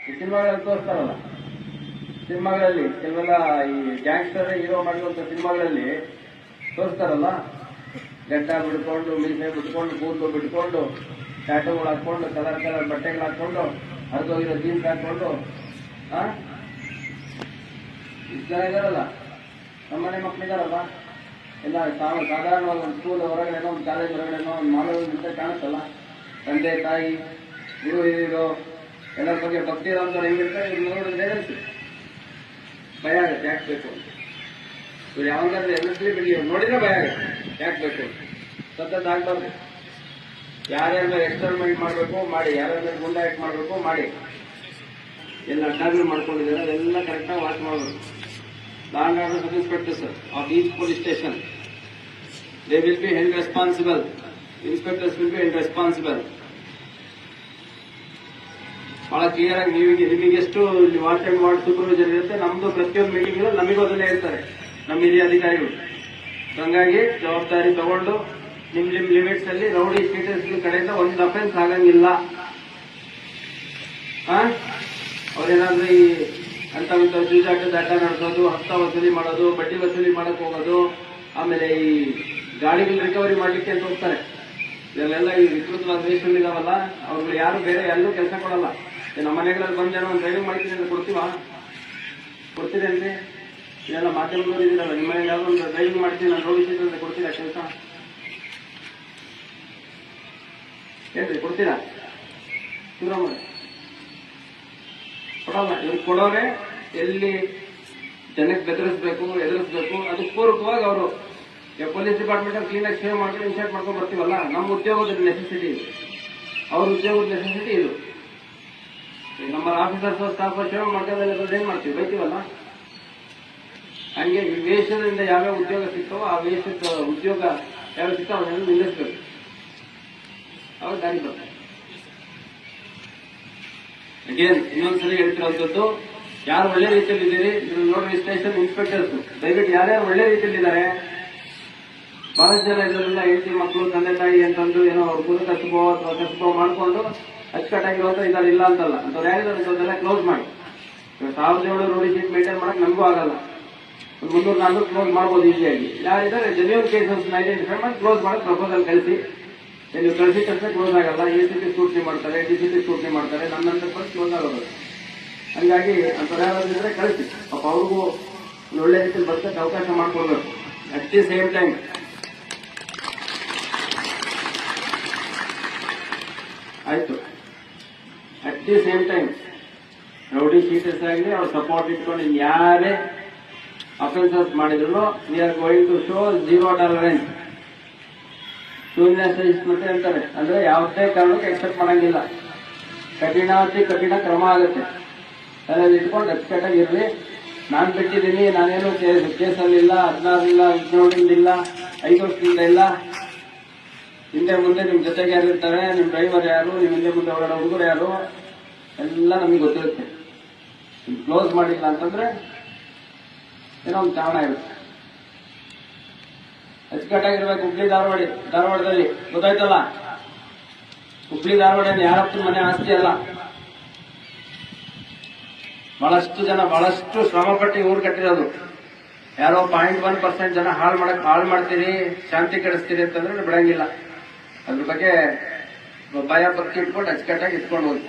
ಈ ಸಿನಿಮಾಗಳಲ್ಲಿ ತೋರಿಸ್ತಾರಲ್ಲ, ಸಿನಿಮಾಗಳಲ್ಲಿ ಕೆಲವೆಲ್ಲ ಈ ಗ್ಯಾಂಗ್ಸ್ಟರ್ ಹೀರೋ ಮಾಡಿರುವಂತ ಸಿನಿಮಾಗಳಲ್ಲಿ ತೋರಿಸ್ತಾರಲ್ಲ, ಗಡ್ಡ ಬಿಡ್ಕೊಂಡು, ಮೀಸೆ ಬಿಟ್ಕೊಂಡು, ಕೂದಲು ಬಿಟ್ಕೊಂಡು, ಟ್ಯಾಟೋಗಳು ಹಾಕೊಂಡು, ಕಲರ್ ಕಲರ್ ಬಟ್ಟೆಗಳು ಹಾಕೊಂಡು, ಹರಿದೋಗಿರೋ ಜೀನ್ಸ್ ಹಾಕೊಂಡು ಇಷ್ಟು ಜನ ಇದಾರಲ್ಲ, ನಮ್ಮನೆ ಮಕ್ಕಳಿದಾರಲ್ಲ, ಎಲ್ಲ ಸಾಧಾರಣವಾಗಿ ಒಂದು ಸ್ಕೂಲ್ ಹೊರಗಡೆನೋ, ಒಂದು ಕಾಲೇಜ್ ಹೊರಗಡೆನೋ, ಒಂದು ಮಾಡೋದು ಕಾಣುತ್ತಲ್ಲ, ತಂದೆ ತಾಯಿ ಗುರು ಹಿರಿಯರು ಎಲ್ಲರ ಬಗ್ಗೆ ಭಕ್ತಿ ಇರೋಂಥವ್ರು ಹೆಂಗಿರ್ತಾರೆ, ಇವ್ರು ನೋಡಿದ್ರೆ ಹೇಳ್ತೀವಿ ಭಯ ಆಗುತ್ತೆ. ಯಾಕೆ ಬೇಕು ಅಂತ ಇವ್ರು ಯಾವಾಗಾದ್ರೂ ಎಲ್ಲಿಸ್ಲಿ ಬಿಡಿ, ನೋಡಿದ್ರೆ ಭಯ ಆಗುತ್ತೆ. ಯಾಕೆ ಬೇಕು ಸತತ ಆಗ್ಬಾರ್ದು. ಯಾರ್ಯಾರ ಮೇಲೆ ಎಕ್ಸ್ಪೆರಿಮೆಂಟ್ ಮಾಡಬೇಕು ಮಾಡಿ, ಯಾರ್ಯಾರ ಮೇಲೆ ಗುಂಡ ಆಕ್ಟ್ ಮಾಡಬೇಕು ಮಾಡಿ, ಎಲ್ಲ ಅಡ್ಡಾಗಳು ಮಾಡ್ಕೊಂಡಿದ್ದಾರೆ, ಅದೆಲ್ಲ ಕರೆಕ್ಟಾಗಿ ವಾಚ್ ಮಾಡಬೇಕು. Law and Order Sub Inspectors of each police station, they will be held responsible. Inspectors will be held responsible. ಬಹಳ ಕ್ಲಿಯರ್ ಆಗಿ ನಿಮಗೆಷ್ಟು ವಾಚ್ ಅಂಡ್ ವಾರ್ಡ್ ಸೂಪರ್ವೈಸರ್ ಇರುತ್ತೆ, ನಮ್ದು ಪ್ರತಿಯೊಂದು ಮೀಟಿಂಗ್ ನಮಗೂ ಅದನ್ನೇ ಹೇಳ್ತಾರೆ ನಮ್ಮ ಹಿರಿಯ ಅಧಿಕಾರಿಗಳು. ಹಂಗಾಗಿ ಜವಾಬ್ದಾರಿ ತಗೊಂಡು ನಿಮ್ ಲಿಮಿಟ್ಸ್ ಅಲ್ಲಿ ರೌಡಿ ಶೀಟರ್ಸ್ ಕಡೆಯಿಂದ ಒಂದು ಅಫೆನ್ಸ್ ಆಗಂಗಿಲ್ಲ. ಅವ್ರೇನಾದ್ರೂ ಈ ಅಂತ ಜೂಜಾಟದ ಅಡ್ಡ ನಡೆಸೋದು, ಹಪ್ತ ವಸೂಲಿ ಮಾಡೋದು, ಬಡ್ಡಿ ವಸೂಲಿ ಮಾಡಕ್ ಹೋಗೋದು, ಆಮೇಲೆ ಈ ಗಾಡಿಗಳು ರಿಕವರಿ ಮಾಡ್ಲಿಕ್ಕೆ ಅಂತ ಹೋಗ್ತಾರೆ. ಇದೆಲ್ಲ ಈ ವಿಕೃತವಾದ ದೇಶದಲ್ಲಿದಾವಲ್ಲ, ಅವ್ರುಗಳು ಯಾರು ಬೇರೆ ಎಲ್ಲೂ ಕೆಲಸ ಕೊಡಲ್ಲ. ನಮ್ಮ ಮನೆಗಳಲ್ಲಿ ಬಂದು ಏನೋ ಒಂದು ಡ್ರೈವಿಂಗ್ ಮಾಡ್ತೀನಿ ಅಂತ ಕೊಡ್ತೀರೇನ್ರಿ? ಇದೆಲ್ಲ ಮಾಧ್ಯಮದವರು ಇದಿರಲ್ಲ, ನಿಮ್ಮ ಮನೆಯಲ್ಲಿ ಯಾವ್ದೋ ಒಂದು ಡ್ರೈವಿಂಗ್ ಮಾಡ್ತೀನಿ ನಾನು ರೋಗಿಸಿದ್ರೆ ಅಂತ ಕೊಡ್ತೀರಾ ಕೆಲಸ? ಹೇಳ್ರಿ, ಕೊಡ್ತೀರಾ? ಶಿವರಾಮ ಕೊಡಲ್ಲ. ಇವ್ರು ಕೊಡೋರೆ ಎಲ್ಲಿ ಜನಕ್ಕೆ ಬೆದರಿಸಬೇಕು, ಎದುರಿಸಬೇಕು, ಅದಕ್ಕೆ ಪೂರಕವಾಗಿ ಅವರು ಪೊಲೀಸ್ ಡಿಪಾರ್ಟ್ಮೆಂಟ್ ಕ್ಲೀನಾಗಿ ಸೇವ್ ಮಾಡ್ಕೊಂಡು ಇನ್ಶರ್ಟ್ ಮಾಡ್ಕೊಂಡು ಬರ್ತೀವಲ್ಲ, ನಮ್ಮ ಉದ್ಯೋಗದ ನೆಸೆಸಿಟಿ ಇದು, ಅವ್ರ ಉದ್ಯೋಗದ ನೆಸೆಸಿಟಿ ಇದು. ನಮ್ಮ ಆಫೀಸರ್ಸ್ ಸ್ಟಾಫ್ ಸೇವೆ ಮಾಡ್ಕೊಂಡ್ರೆ ಏನ್ ಮಾಡ್ತೀವಿ, ಬೈತೀವಲ್ಲ. ಹಂಗೆ ಈ ವೇಷದಿಂದ ಯಾವ್ಯಾವ ಉದ್ಯೋಗ ಸಿಗ್ತಾವೋ ಆ ವೇಷದ ಉದ್ಯೋಗ ಯಾವ ಸಿಗ್ತಾವ ಅವನ್ನೆಲ್ಲ ನಿಲ್ಲಿಸಬೇಕು, ಅವಾಗ ದಾರಿ ಬರ್ತಾರೆ. ಅಗೇನ್ ಇನ್ನೊಂದ್ಸರಿ ಹೇಳ್ತಿರೋಂಥದ್ದು, ಯಾರು ಒಳ್ಳೆ ರೀತಿಯಲ್ಲಿ ಇದ್ದೀರಿ ನೋಡ್ರಿ, ಸ್ಟೇಷನ್ ಇನ್ಸ್ಪೆಕ್ಟರ್ಸ್ ದಯವಿಟ್ಟು ಯಾರ್ಯಾರು ಒಳ್ಳೆ ರೀತಿಯಲ್ಲಿ ಇದ್ದಾರೆ. ಬಹಳಷ್ಟು ಜನ ಇದರಿಂದ ಹೆಂಡತಿ ಮಕ್ಕಳು ತಂದೆ ತಾಯಿ ಅಂತಂದು ಏನೋ ಅವ್ರ ಗುರು ಕಸುಬೋ ಮಾಡ್ಕೊಂಡು ಅಚ್ಚುಕಟ್ಟಾಗಿರುವಂತ ಇದಾರೆ, ಇಲ್ಲ ಅಂತಲ್ಲ. ಅಂತವ್ರು ಯಾರಿದ್ದಾರೆ ಅದೆಲ್ಲ ಕ್ಲೋಸ್ ಮಾಡಿ. 1700 ರೋಡಿ ಶೀಟ್ ಮೇಂಟೈನ್ ಮಾಡಕ್ ನಮಗೂ ಆಗಲ್ಲ. ಒಂದು 300-400 ಕ್ಲೋಸ್ ಮಾಡ್ಬೋದು ಈಸಿಯಾಗಿ. ಯಾರಿದ್ದಾರೆ ಜೆನ್ಯೂನ್ ಕೇಸಸ್ ಐಡೆಂಟಿಫೈ ಮಾಡಿ ಕ್ಲೋಸ್ ಮಾಡಕ್ ಪ್ರಪೋಸಲ್ ಕಳಿಸಿ. ನೀವು ಕಳಿಸಿದ ತಕ್ಷಣ ಕ್ಲೋಸ್ ಆಗಲ್ಲ, ACP ಸ್ಕ್ರೂಟ್ನಿ ಮಾಡ್ತಾರೆ, DCP ಸ್ಕ್ರೂಟ್ನಿ ಮಾಡ್ತಾರೆ, ನನ್ನಂತ ಫಸ್ಟ್ ಕ್ಲೋಸ್ ಆಗೋದು. ಹಂಗಾಗಿ ಅಂತವ್ರು ಯಾರಾದ್ರೂ ಕಳಿಸಿ, ಪಾಪ ಅವ್ರಿಗೂ ಒಳ್ಳೆ ರೀತಿಯಲ್ಲಿ ಬರ್ತಕ್ಕೆ ಅವಕಾಶ ಮಾಡ್ಕೊಡ್ಬೇಕು. ಅಟ್ ದಿ ಸೇಮ್ ಟೈಮ್ ಆಯ್ತು, at the same time rowdy sheeters ಆಗಲಿ ಅವ್ರ ಸಪೋರ್ಟ್ ಇಟ್ಕೊಂಡು ಯಾರೇ ಅಫೆನ್ಸಸ್ ಮಾಡಿದ್ರು we are going to show zero tolerance. ಶೂನ್ಯ ಸಹಿಷ್ಣುತೆ ಅಂತಾರೆ, ಅಂದ್ರೆ ಯಾವುದೇ ಕಾರಣಕ್ಕೆ ಎಕ್ಸೆಪ್ಟ್ ಮಾಡಂಗಿಲ್ಲ. ಕಠಿಣಾತಿ ಕಠಿಣ ಕ್ರಮ ಆಗುತ್ತೆ. ಅದರಲ್ಲಿ ಇಟ್ಕೊಂಡು ಅಚ್ಚುಕಟ್ಟಾಗಿ ಇರಲಿ. ನಾನು ಬಿಟ್ಟಿದ್ದೀನಿ, ನಾನೇನು ಕೇಸಲ್ಲಿಲ್ಲ, 16 ಇಲ್ಲ, 17 ಇಲ್ಲ, 5 ವರ್ಷದಿಂದ ಇಲ್ಲ. ಹಿಂದೆ ಮುಂದೆ ನಿಮ್ ಜೊತೆಗೆ ಯಾರಿರ್ತಾರೆ, ನಿಮ್ ಡ್ರೈವರ್ ಯಾರು, ನಿಮ್ ಹಿಂದೆ ಮುಂದೆ ಹೊರಡೋ ಹುಡುಗರು ಯಾರು, ಎಲ್ಲ ನಮಗೆ ಗೊತ್ತಿರುತ್ತೆ. ಕ್ಲೋಸ್ ಮಾಡಿಲ್ಲ ಅಂತಂದ್ರೆ ಏನೋ ಒಂದು ಕಾರಣ ಇರುತ್ತೆ. ಅಚ್ಚುಕಟ್ಟಾಗಿರ್ಬೇಕು. ಧಾರವಾಡದಲ್ಲಿ ಗೊತ್ತಾಯ್ತಲ್ಲ, ಹುಬ್ಳಿ ಧಾರವಾಡ ಯಾರಪ್ಪನ ಮನೆ ಆಸ್ತಿ ಅಲ್ಲ. ಬಹಳಷ್ಟು ಜನ ಬಹಳಷ್ಟು ಶ್ರಮಪಟ್ಟು ಊರು ಕಟ್ಟಿರೋದು. ಯಾರೋ 0.1% ಜನ ಹಾಳು ಮಾಡ್ತೀರಿ, ಶಾಂತಿ ಕೆಡಿಸ್ತೀರಿ ಅಂತಂದ್ರೆ ಬಿಡಂಗಿಲ್ಲ. ಅದ್ರ ಬಗ್ಗೆ ಭಯ ಭಕ್ತಿ ಇಟ್ಕೊಂಡು ಅಚ್ಚುಕಟ್ಟಾಗಿ ಇಟ್ಕೊಂಡು ಹೋಗಿ.